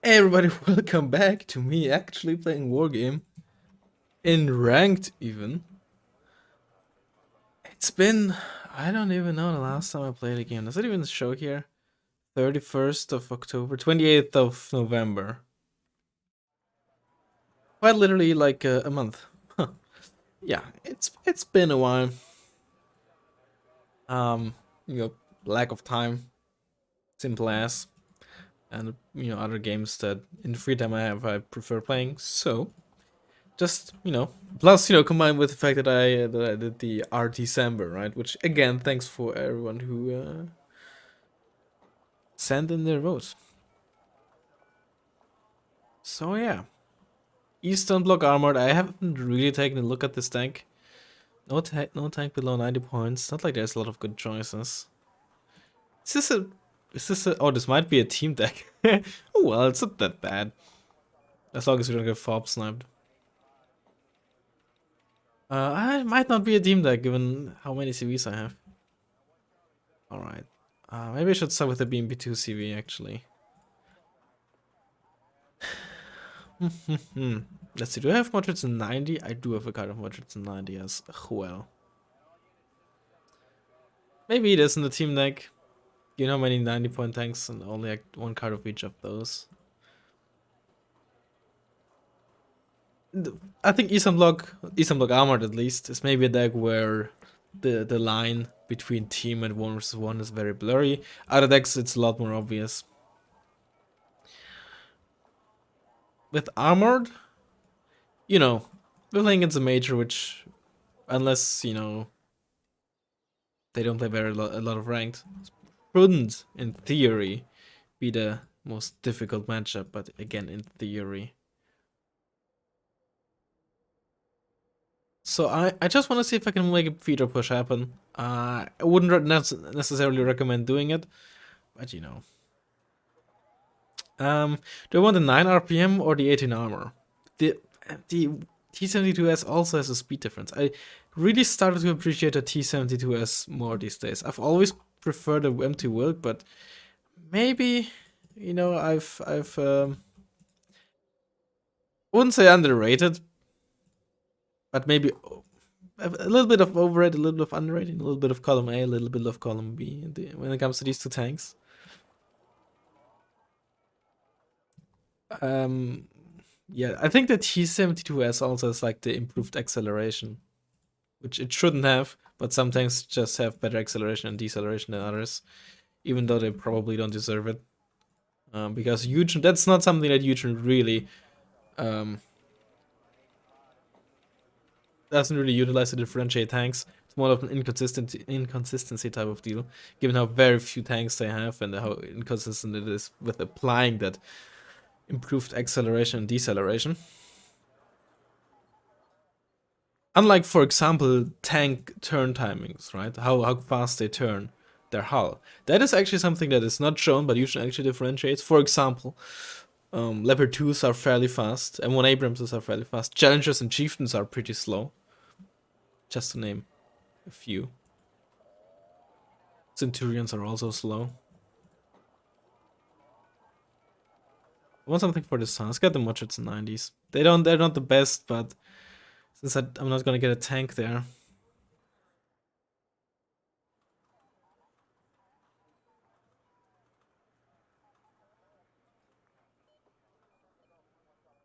Hey everybody, welcome back to me actually playing Wargame. In ranked even. It's been, I don't even know the last time I played a game. Does it even show here? 31st of October, 28th of November. Quite literally like a month. Huh. Yeah, it's been a while. Um, you know, lack of time, simple as, and other games that in the free time I have I prefer playing. So just plus combined with the fact that I did the RT December, right? Which again, thanks for everyone who sent in their votes. So yeah, Eastern Bloc Armored. I haven't really taken a look at this tank. No tank below 90 points. Not like there's a lot of good choices. Is this a is this a oh, this might be a team deck. Oh well, it's not that bad as long as we don't get fob sniped. I might not be a team deck given how many CVs I have. All right. Maybe I should start with the BMP2 CV actually. Let's see. Do I have moderates in 90? I do have a card of moderates in 90 as well. Maybe it is in the team deck. You know how many 90-point tanks and only like one card of each of those. I think Eastern Bloc Armored at least is maybe a deck where the line between team and 1 versus 1 is very blurry. Other decks it's a lot more obvious. With Armored, we're playing against a major which, unless, they don't play a lot of ranked, shouldn't, in theory, be the most difficult matchup, but again, in theory. So I just want to see if I can make a feeder push happen. I wouldn't necessarily recommend doing it, but do I want the 9 RPM or the 18 armor? The T72S also has a speed difference. I really started to appreciate the T72S more these days. I've always preferred the empty Wilk, but maybe I've wouldn't say underrated, but maybe a little bit of overrated, a little bit of underrated, a little bit of column A, a little bit of column B when it comes to these two tanks. Yeah, I think the T72S also has like the improved acceleration, which it shouldn't have, but some tanks just have better acceleration and deceleration than others, even though they probably don't deserve it. Because that's not something that Eugen really doesn't really utilize to differentiate tanks. It's more of an inconsistency type of deal, given how very few tanks they have and how inconsistent it is with applying that improved acceleration and deceleration. Unlike, for example, tank turn timings, right? How fast they turn their hull. That is actually something that is not shown, but usually actually differentiates. For example, Leopard 2s are fairly fast, M1 Abramses are fairly fast, Challengers and Chieftains are pretty slow. Just to name a few. Centurions are also slow. I want something for the sun. Let's get the Moderates in 90s. They're not the best, but since I'm not gonna get a tank there.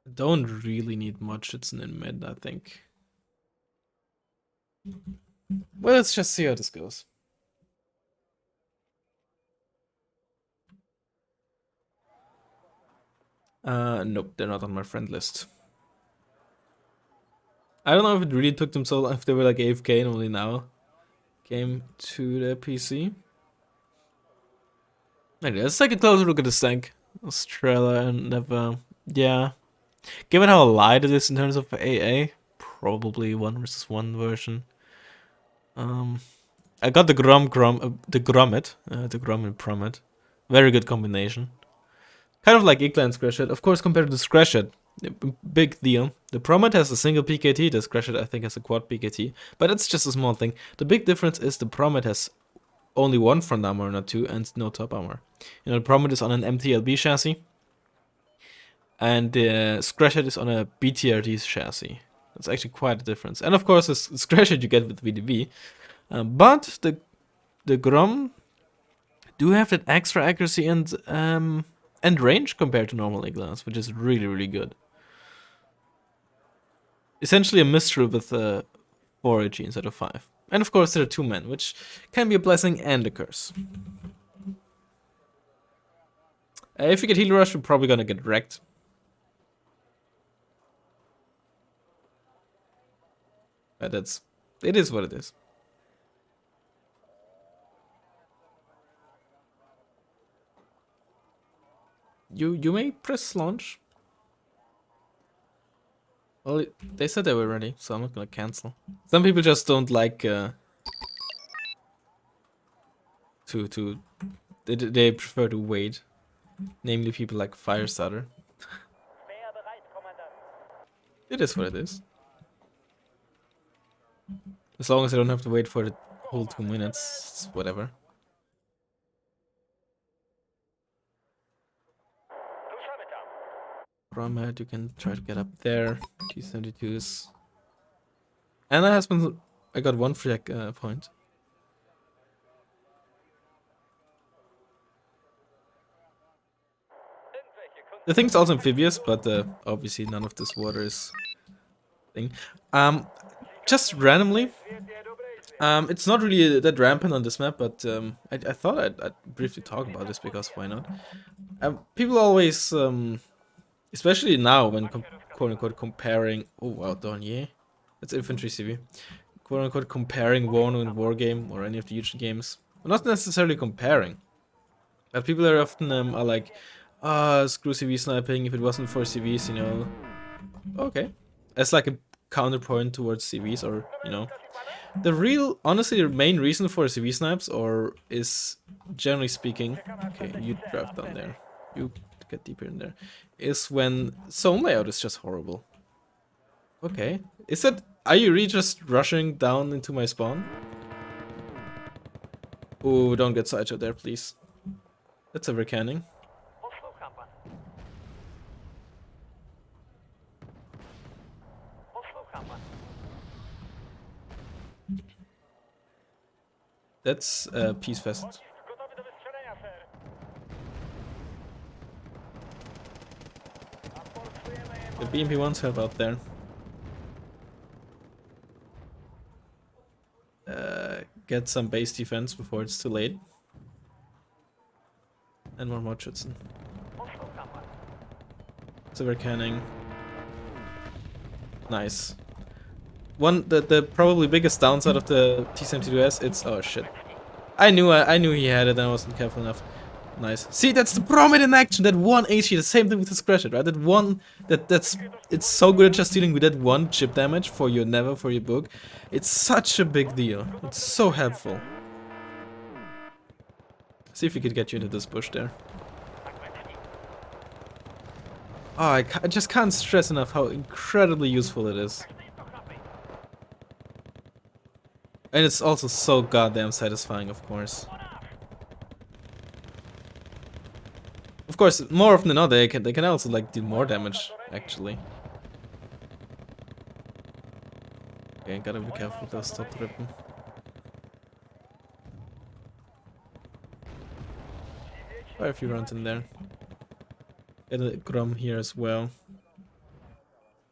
I don't really need Moderates in mid, I think. Well, let's just see how this goes. Nope, they're not on my friend list. I don't know if it really took them so long, if they were like AFK and only now came to the PC. Anyway, let's take a closer look at this tank. Australia never. Yeah. Given how light it is in terms of AA, probably 1 versus 1 version. I got the the Grommet and Promet. Very good combination. Kind of like Igla and Scratchet. Of course, compared to Scratchet, big deal. The Promet has a single PKT, the Scratchet I think has a quad PKT, but it's just a small thing. The big difference is the Promet has only one front armor, not two, and no top armor. The Promet is on an MTLB chassis, and the scratch head is on a BTRD chassis. That's actually quite a difference. And of course, the scratch head you get with VDV. But the Grom do have that extra accuracy and range compared to normal A-Glass, which is really, really good. Essentially a Mistral with 4 AG instead of 5. And of course there are 2 men, which can be a blessing and a curse. If you get Heal Rush, you're probably gonna get wrecked. But it is what it is. You may press launch. Well, they said they were ready, so I'm not gonna cancel. Some people just don't like they prefer to wait. Namely, people like Firestarter. It is what it is. As long as I don't have to wait for the whole 2 minutes, it's whatever. Romet, you can try to get up there. T-72s. And I got 1 free point. The thing's also amphibious, but obviously none of this water is thing. Just randomly, it's not really that rampant on this map, but I thought I'd briefly talk about this because why not? People always, especially now when quote unquote comparing. Oh wow, Dornier, that's infantry CV. Quote unquote comparing Warno and Wargame or any of the huge games. Well, not necessarily comparing, but people are often are like, screw CV sniping. If it wasn't for CVs, you know, okay, as like a counterpoint towards CVs, or you know, honestly, the main reason for CV snipes, or is generally speaking, okay, you drive down there, you get deeper in there, is when zone layout is just horrible. Okay, are you really just rushing down into my spawn? Oh, don't get sideshot there, please. That's a canning. That's Peace Fest. The BMP1s help out there. Get some base defense before it's too late. And more Motschützen. Silver canning. Nice. The probably biggest downside of the T-72S, it's oh shit. I knew he had it and I wasn't careful enough. Nice. See, that's the problem in action. That 1 HE, the same thing with the scratch it, right? That one, it's so good at just dealing with that 1 chip damage for your Never, for your book. It's such a big deal. It's so helpful. See if we could get you into this bush there. Oh, I just can't stress enough how incredibly useful it is. And it's also so goddamn satisfying, of course. Of course, more often than not, they can also like do more damage, actually. Okay, gotta be careful with those stop tripping. Quite a few runs in there. Get a Grom here as well.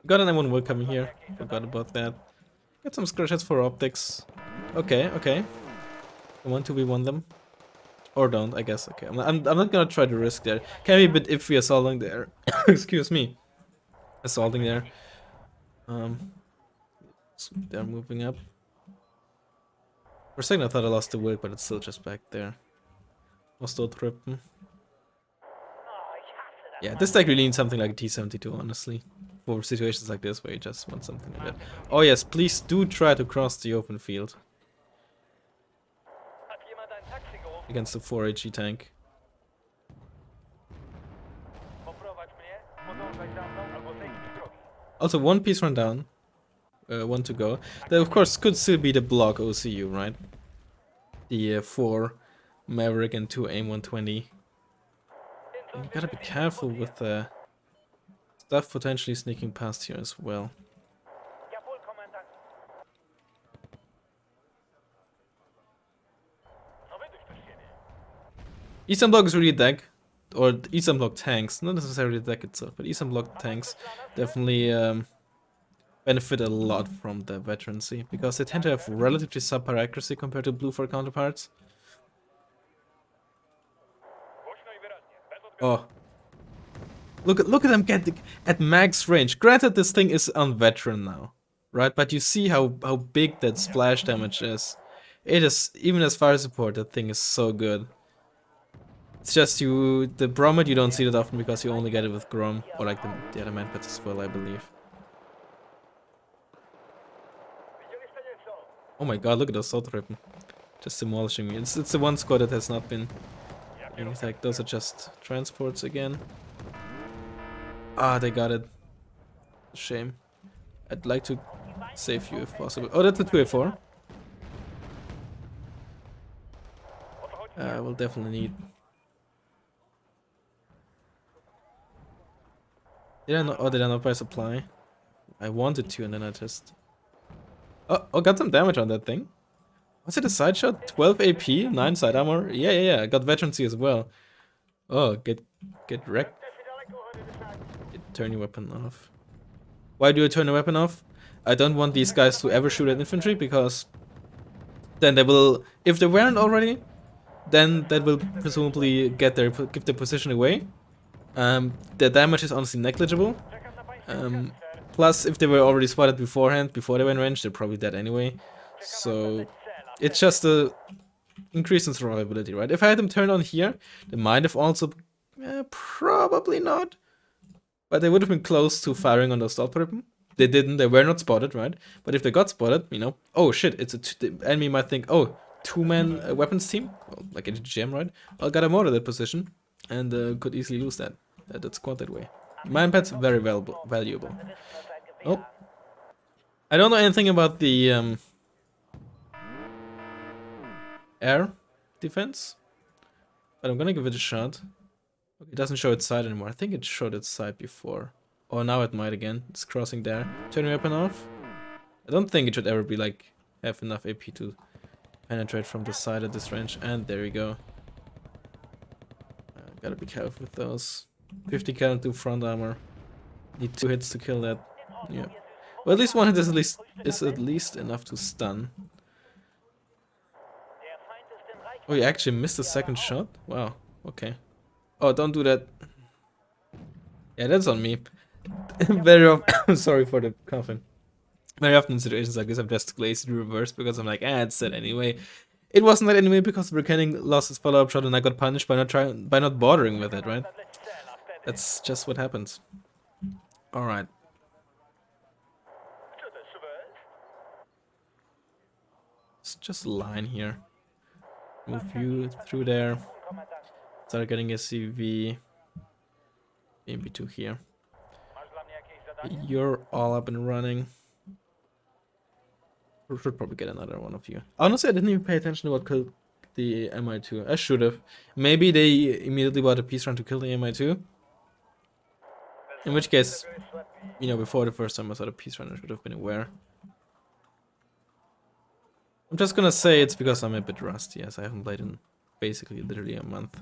Got an M1 coming here. Forgot about that. Get some scratches for optics. Okay, okay. I want to V1 them. Or don't, I guess. Okay, I'm not gonna try to risk there. Can be a bit iffy assaulting there. Excuse me. Assaulting there. So they're moving up. For a second I thought I lost the work, but it's still just back there. Was still tripping. Yeah, this deck really needs something like a T-72, honestly. For situations like this where you just want something like that. Oh yes, please do try to cross the open field. Against the 4 HE tank. Also, 1 piece run down. 1 to go. That of course could still be the block OCU, right? The 4 Maverick and 2 AIM 120. You gotta be careful with Stuff potentially sneaking past here as well. Eastern Bloc is really deck, or Eastern Bloc tanks, not necessarily the deck itself, but Eastern Bloc tanks definitely benefit a lot from the veterancy, because they tend to have relatively subpar accuracy compared to blue for counterparts. Oh. Look at them get at max range. Granted, this thing is on veteran now, right? But you see how big that splash damage is. It is, even as fire support, that thing is so good. It's just the Bromid, you don't see that often because you only get it with Grom, or like the other manpads as well, I believe. Oh my god, look at those Sword Ribbon. Just demolishing me. It's the one squad that has not been being attacked. Those are just transports again. Ah, they got it. Shame. I'd like to save you if possible. Oh, that's a 2A4. We'll definitely need. Did I not? Oh, did I not buy supply? I wanted to, and then I just. Oh, got some damage on that thing. Was it a side shot? 12 AP, 9 side armor. Yeah. I got veterancy as well. Oh, get wrecked. Turn your weapon off. Why do you turn your weapon off? I don't want these guys to ever shoot at infantry, because then they will, if they weren't already, then that will presumably give their position away. The damage is honestly negligible. Plus, if they were already spotted beforehand, before they were in range, they're probably dead anyway. So it's just a increase in survivability, right? If I had them turned on here, they might have also, probably not, but they would have been close to firing on those stealth ribbon. They didn't. They were not spotted, right? But if they got spotted, you know, oh shit! The enemy might think, oh, two-man weapons team, well, like a GM, right? I'll get a more to that position, and could easily lose that squad that way. Manpads very valuable. Oh, I don't know anything about the air defense, but I'm gonna give it a shot. It doesn't show its side anymore. I think it showed its side before. Oh, now it might again. It's crossing there. Turn your weapon off. I don't think it should ever be like have enough AP to penetrate from the side at this range. And there we go. Gotta be careful with those. 50 cannon to front armor. Need 2 hits to kill that. Yeah. Well, at least 1 hit is at least enough to stun. Oh, you actually missed the second shot? Wow. Okay. Oh, don't do that. Yeah, that's on me. Very often. Sorry for the coughing. Very often in situations like this, I'm just glazed in reverse because I'm like, it's that anyway. It wasn't that anyway because Brickhanning lost his follow-up shot and I got punished by not bothering with it, right? That's just what happens. All right. It's just a line here. Move you through there. Start getting a CV. MP2 here. You're all up and running. We should probably get another one of you. Honestly, I didn't even pay attention to what killed the MI2. I should have. Maybe they immediately bought a peace run to kill the MI2. In which case, you know, before the first time I saw the peace run, I should have been aware. I'm just gonna say it's because I'm a bit rusty, as I haven't played in basically literally a month.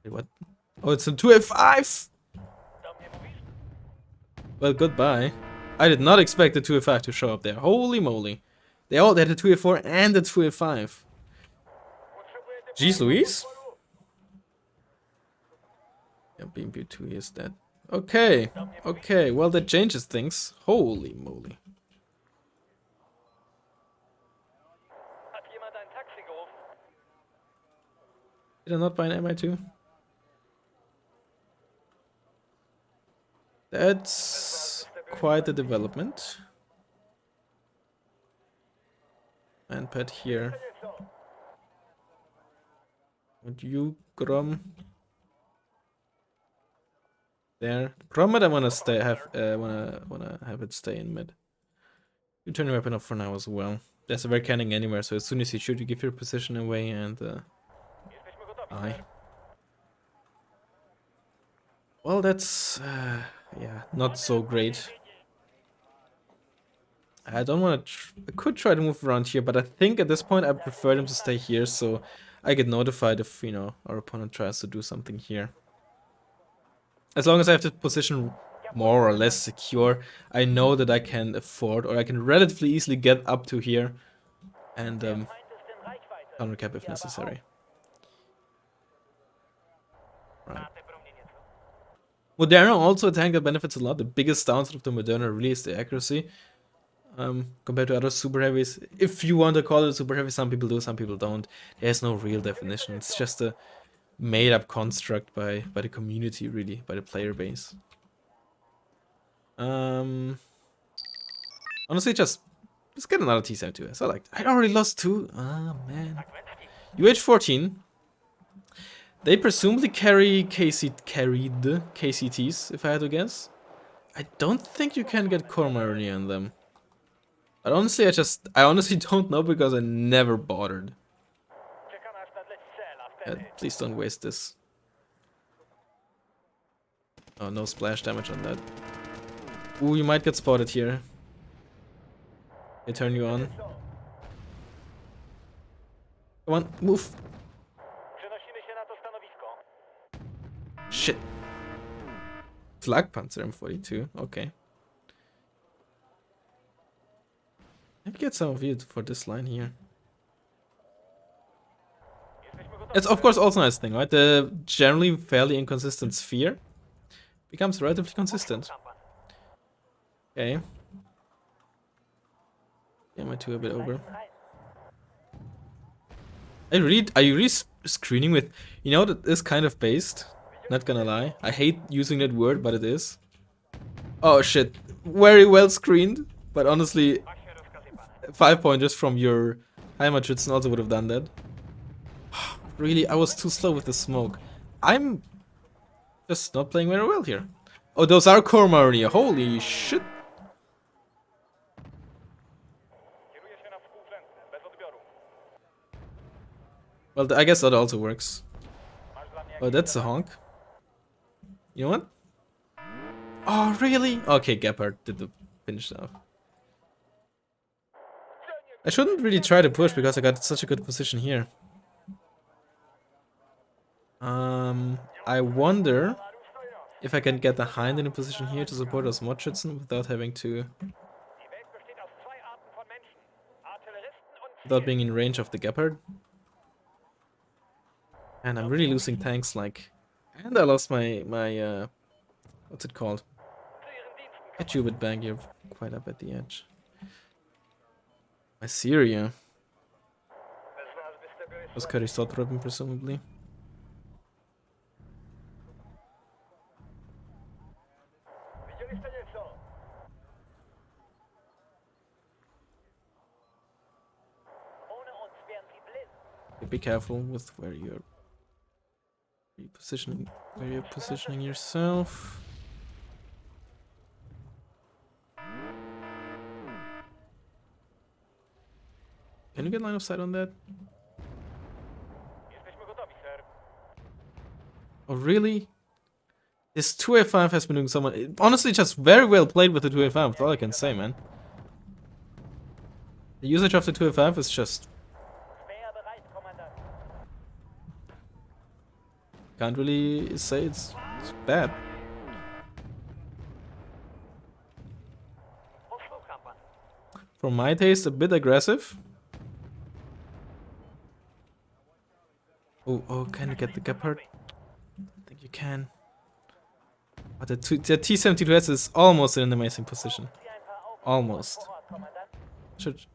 Wait, what? Oh, it's a 2F5! Well, goodbye. I did not expect the 2F5 to show up there. Holy moly. They all had a 2F4 and a 2F5. Jeez Louise? Yeah, BMP2 is dead. Okay. Okay, well that changes things. Holy moly. Did I not buy an MI2? That's quite a development. Manpad here. Would you, Grom? There. Grommet I wanna have it stay in mid. You turn your weapon off for now as well. There's a rare canning anywhere, so as soon as you shoot you give your position away and aye. Well, that's yeah, not so great. I don't want to. I could try to move around here, but I think at this point I prefer them to stay here, so I get notified if our opponent tries to do something here. As long as I have the position more or less secure, I know that I can afford, or I can relatively easily get up to here and countercap if necessary. Right. Moderna also a tank that benefits a lot. The biggest downside of the Moderna really is the accuracy. Compared to other super heavies. If you want to call it super heavy, some people do, some people don't. There's no real definition. It's just a made-up construct by the community, really, by the player base. Honestly, just get another T72S. I already lost 2. Ah, man. UH-14. They presumably carried KCTs, if I had to guess. I don't think you can get core Mariner on them. But honestly, I honestly don't know because I never bothered. Please don't waste this. Oh, no splash damage on that. Ooh, you might get spotted here. They turn you on. Come on, move. Shit. Flakpanzer M42, okay. Maybe get some of you for this line here. It's of course also a nice thing, right? The generally fairly inconsistent sphere becomes relatively consistent. Okay. Yeah, my 2 a bit over. Are you really screening with, that is kind of based? Not gonna lie. I hate using that word, but it is. Oh shit. Very well screened. But honestly, 5 pointers from your Heimatschützen also would have done that. Really, I was too slow with the smoke. I'm just not playing very well here. Oh, those are core Mariner. Holy shit. Well, I guess that also works. Oh, that's a honk. You know what? Oh, really? Okay, Gephardt did the finish off. I shouldn't really try to push because I got such a good position here. I wonder if I can get the Hind in a position here to support us Motschützen without having to... without being in range of the Gephardt. And I'm really losing tanks, like... And I lost my what's it called? Get you a bit bang, you're quite up at the edge. My Syria. Was Karisot-Rippen, presumably. Be careful with where you're positioning yourself. Can you get line of sight on that? Oh really? This 2A5 has been doing someone honestly just very well played with the 2A5, that's all I can say, man. The usage of the 2A5 is just... Can't really say it's bad. For my taste, a bit aggressive. Oh, can you get the Gephardt? I think you can. But the T-72S is almost in an amazing position. Almost. Should...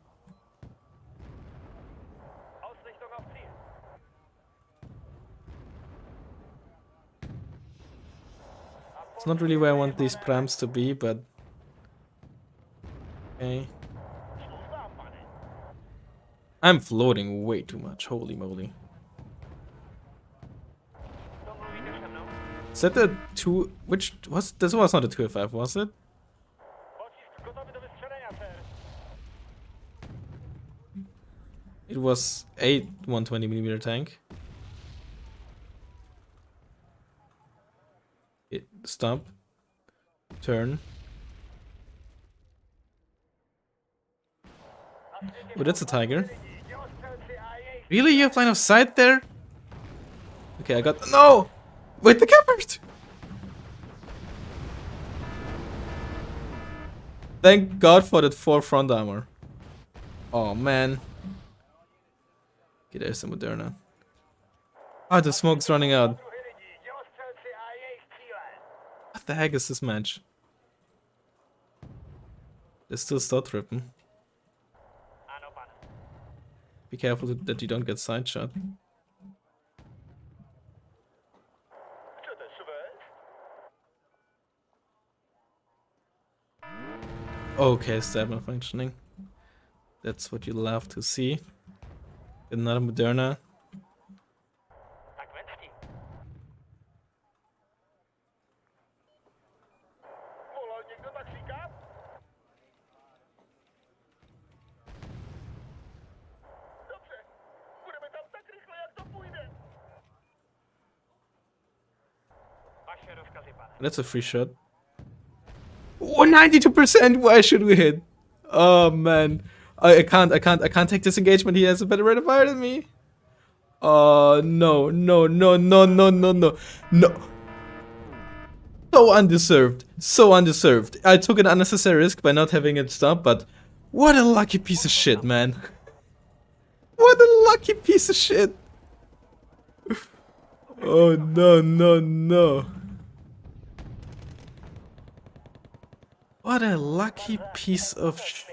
It's not really where I want these prams to be, but... Okay. I'm floating way too much, holy moly. Is that the 2... Which... This was not a 2A5, was it? It was a 120mm tank. Stop. Turn. Oh, that's a tiger. Really? You have line of sight there? Okay, I got... No! Wait, the Gepard! Thank God for that 4 front armor. Oh, man. Okay, there's the Moderna. Oh, the smoke's running out. What the heck is this match? They're still start tripping. Be careful that you don't get side shot. Okay, stab not functioning. That's what you love to see. Another Moderna. That's a free shot. Oh, 92%! Why should we hit? Oh man. I can't take this engagement. He has a better rate of fire than me. Oh no, no, no, no, no, no, no. No. So undeserved. So undeserved. I took an unnecessary risk by not having it stop, but what a lucky piece of shit, man. What a lucky piece of shit. Oh no, no, no. What a lucky piece of shit.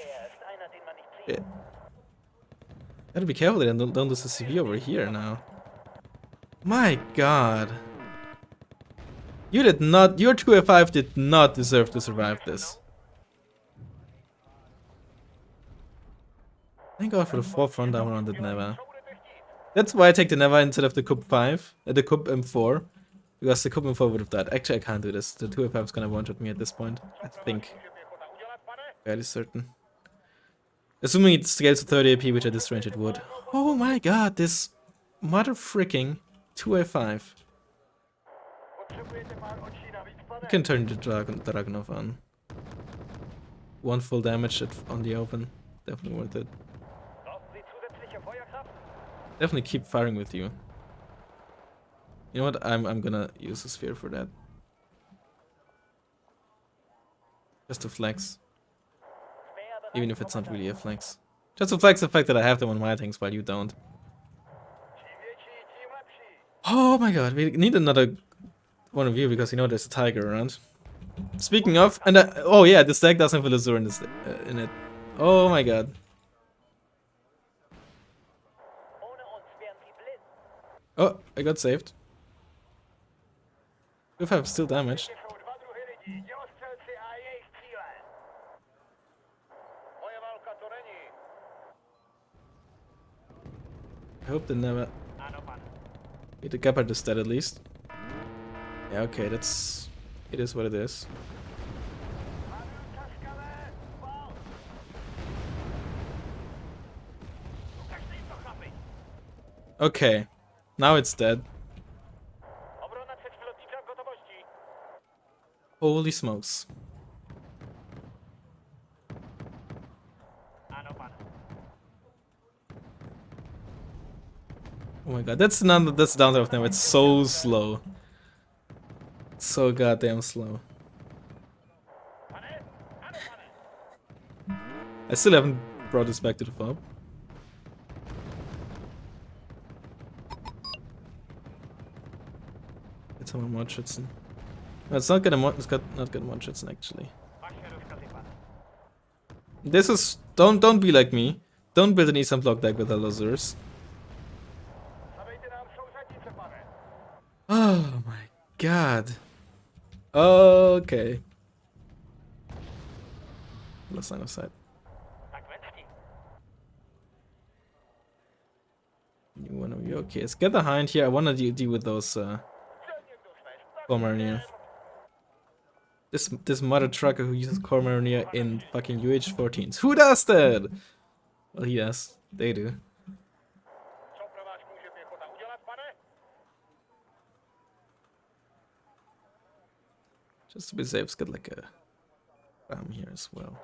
Gotta be careful that I don't lose the CV over here now. My god. You did not, your 2F5 did not deserve to survive this. Thank God for the 4 front armor on that Neva. That's why I take the Neva instead of the Cup 5, the Cup M4. Because the Cup M4 would have died. Actually, I can't do this. The 2F5 is gonna one-shot me at this point. I think. Fairly certain. Assuming it scales to 30 AP, which at this range it would. Oh my god, this mother freaking 2A5. You can turn the Dragunov on. 1 full damage on the open. Definitely worth it. Definitely keep firing with you. You know what? I'm gonna use a sphere for that. Just to flex. Even if it's not really a flex. Just to flex the fact that I have them on my tanks while you don't. Oh my god, we need another one of you because you know there's a tiger around. Speaking of, and oh yeah, this deck doesn't have Azure in, this, in it. Oh my god. Oh, I got saved. If I'm still damaged. I hope they never... Get the Gepard is dead at least. Yeah, okay, that's... It is what it is. Okay, now it's dead. Holy smokes. Oh my god, that's the downside of them. It's so slow. So goddamn slow. I still haven't brought this back to the fob. It's someone one-shotsen. No, it's not gonna not gonna one-shotsen actually. This is don't be like me. Don't build an Eastern block deck with the Lazurs. Oh my god. Okay. Last line of sight. You wanna be okay? Let's get the hind here. I wanna deal with those Core Marinier. This mother trucker who uses Core Marinier in fucking UH-14s. Who does that? Well, he does. They do. Just to be safe, let's get like a ram here as well.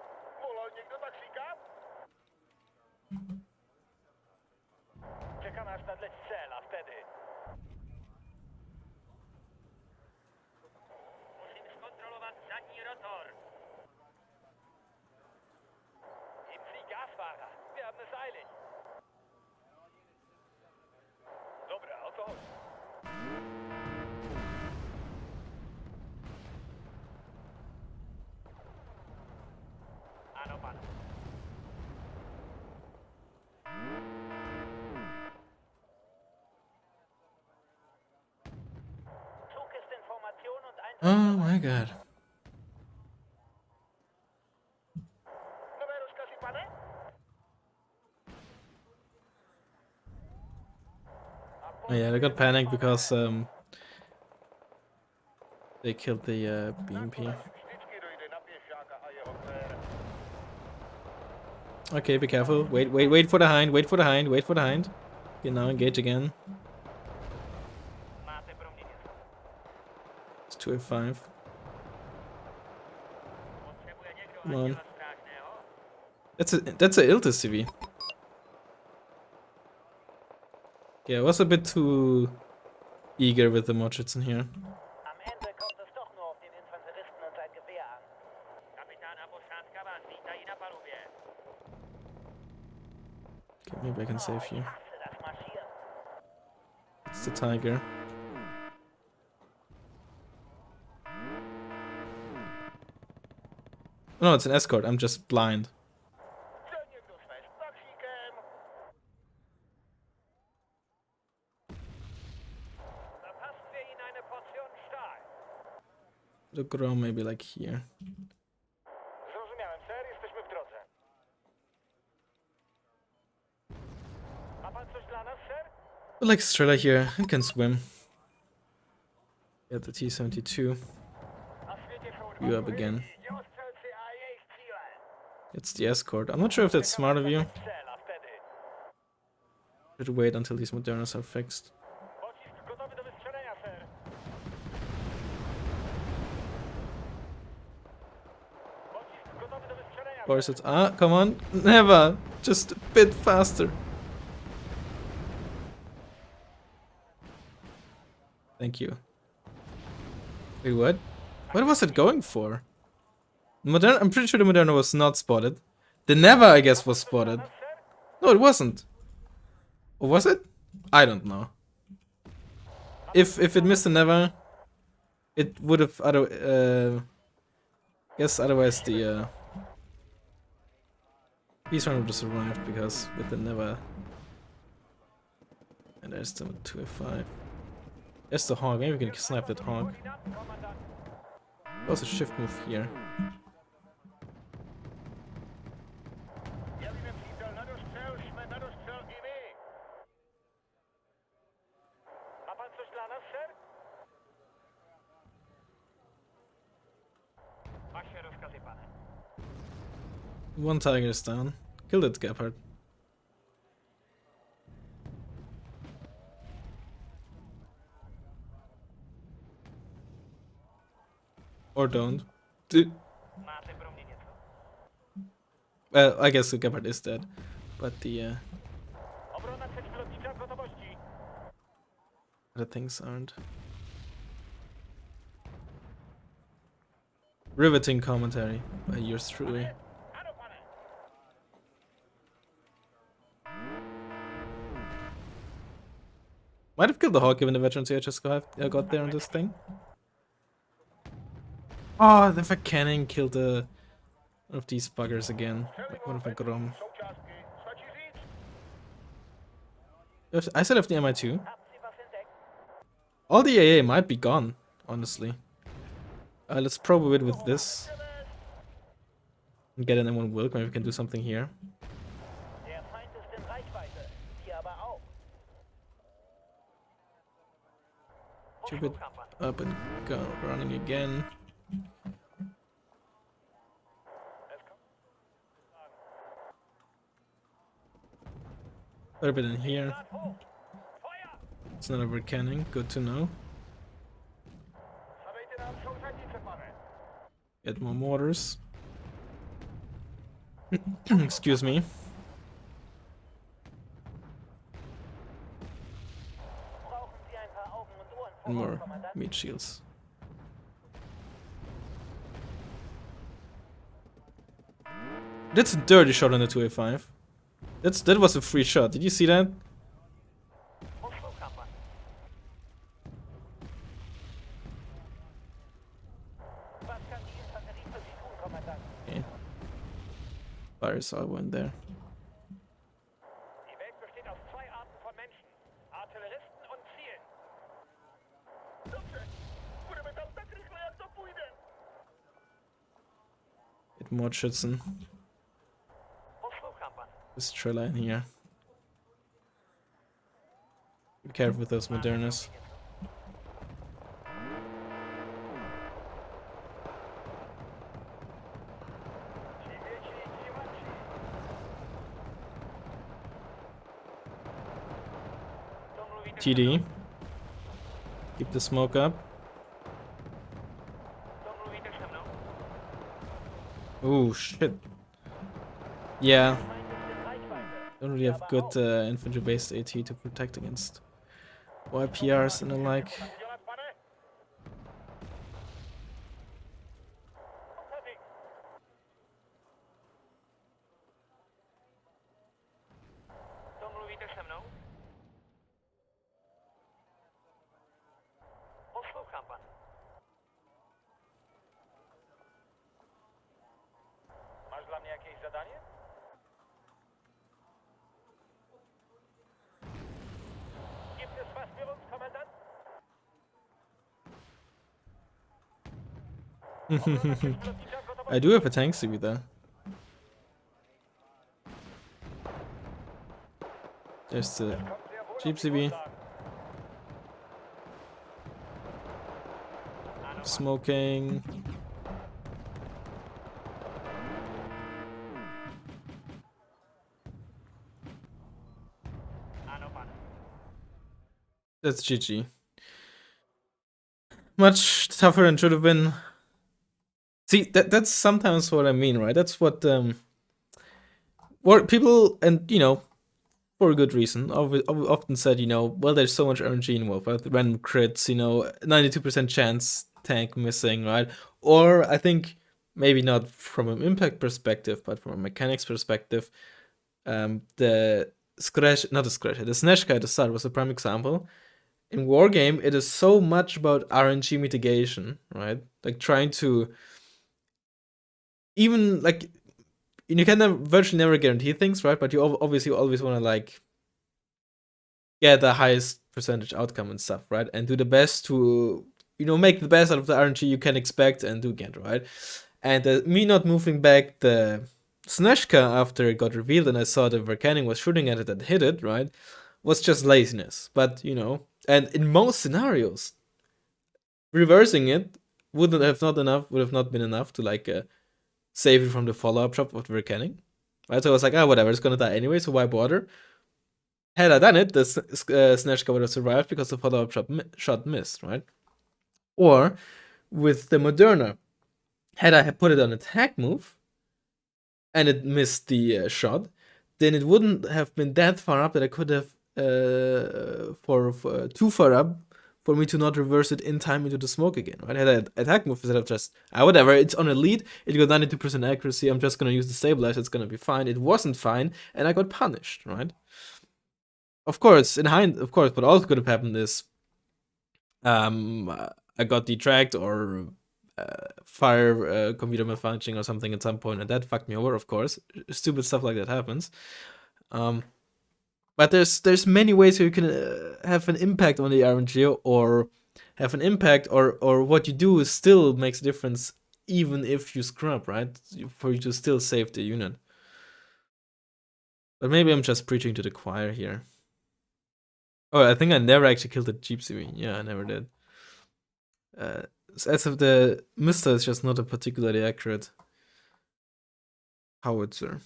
Oh my god. Oh, yeah, they got panicked because they killed the BMP. Okay, be careful. Wait for the hind. Wait for the hind. Wait for the hind. Okay, now engage again. It's 2F5. Come on. That's a Iltis CV. Yeah, I was a bit too eager with the Mochitsen here. Okay, maybe I can save you. It's the tiger. No, it's an escort. I'm just blind. The grow maybe like here. But like Strela here, I can swim. Get the T-72. You up again. It's the escort. I'm not sure if that's smart of you. Should wait until these Modernas are fixed. Or is it? Ah, come on. Never. Just a bit faster. Thank you. Wait, what? What was it going for? Moderna, I'm pretty sure the Moderna was not spotted. The Never, I guess, was spotted. No, it wasn't. Or was it? I don't know. If it missed the Never, it would have guess otherwise the Peace Run would have survived because with the Never. And there's the 2F5. There's the Hog. Maybe we can snipe that Hog. Also shift move here. One tiger is down. Kill that Gepard. Or don't. Well, I guess the Gepard is dead. But the other things aren't. Riveting commentary by yours truly. Might have killed the Hawk given the veterancy I just got there on this thing. Oh, if I cannon killed one of these buggers again. Like one of my Grom. I still have the MI2. All the AA might be gone, honestly. Let's probe it with this. And get an M1 Wilk, maybe we can do something here. Stupid up and go, running again. A little bit in here. It's not over canning, good to know. Get more mortars. Excuse me. And more meat shields. That's a dirty shot on the 2A5. That was a free shot. Did you see that? Okay. Fire salvo in there. Get more Schützen. This Triller in here. Be careful with those Modernas. TD. Keep the smoke up. Oh shit. Yeah. Don't really have good infantry-based AT to protect against YPRs and the like. I do have a tank CV though. There's the Jeep CV. Smoking. That's GG. Much tougher than should have been. See, that's sometimes what I mean, right? That's what people, and you know, for a good reason, often said, you know, well, there's so much RNG involved, right? Random crits, you know, 92% chance tank missing, right? Or I think maybe not from an impact perspective, but from a mechanics perspective, the Snezhka at the start was a prime example. In Wargame, it is so much about RNG mitigation, right? Like trying to even like you can virtually never guarantee things, right? But you obviously always want to like get the highest percentage outcome and stuff, right? And do the best to, you know, make the best out of the RNG you can expect and do get, right? And me not moving back the Snezhka after it got revealed and I saw the Vercanning was shooting at it and hit it, right? Was just laziness. But, you know, and in most scenarios, reversing it would have not been enough to like save it from the follow-up shot of the Vercanning. Right? So I was like, whatever, it's gonna die anyway, so why bother? Had I done it, the Snezhka would have survived because the follow-up shot missed, right? Or with the Moderna, had I put it on attack move and it missed the shot, then it wouldn't have been that far up that I could have for too far up for me to not reverse it in time into the smoke again, right? Had I attack move instead of just whatever, it's on a lead, it got 92% accuracy, I'm just gonna use the stabilizer, it's gonna be fine. It wasn't fine, and I got punished, right? Of course, what also could have happened is I got detracked or fire computer malfunctioning or something at some point, and that fucked me over, of course. Stupid stuff like that happens. But there's many ways you can have an impact on the RNG or have an impact or what you do still makes a difference even if you scrub, right? For you to still save the unit. But maybe I'm just preaching to the choir here. Oh, I think I never actually killed the Jeep CV. Yeah, I never did. As of the Mister is just not a particularly accurate howitzer.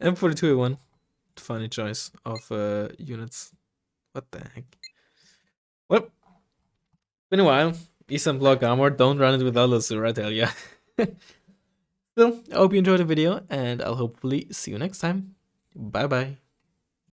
M42A1. funny choice of units. What the heck? Well, been a while. Eastern block armor. Don't run it without Lasura, I tell ya. Still, I hope you enjoyed the video, and I'll hopefully see you next time. Bye bye.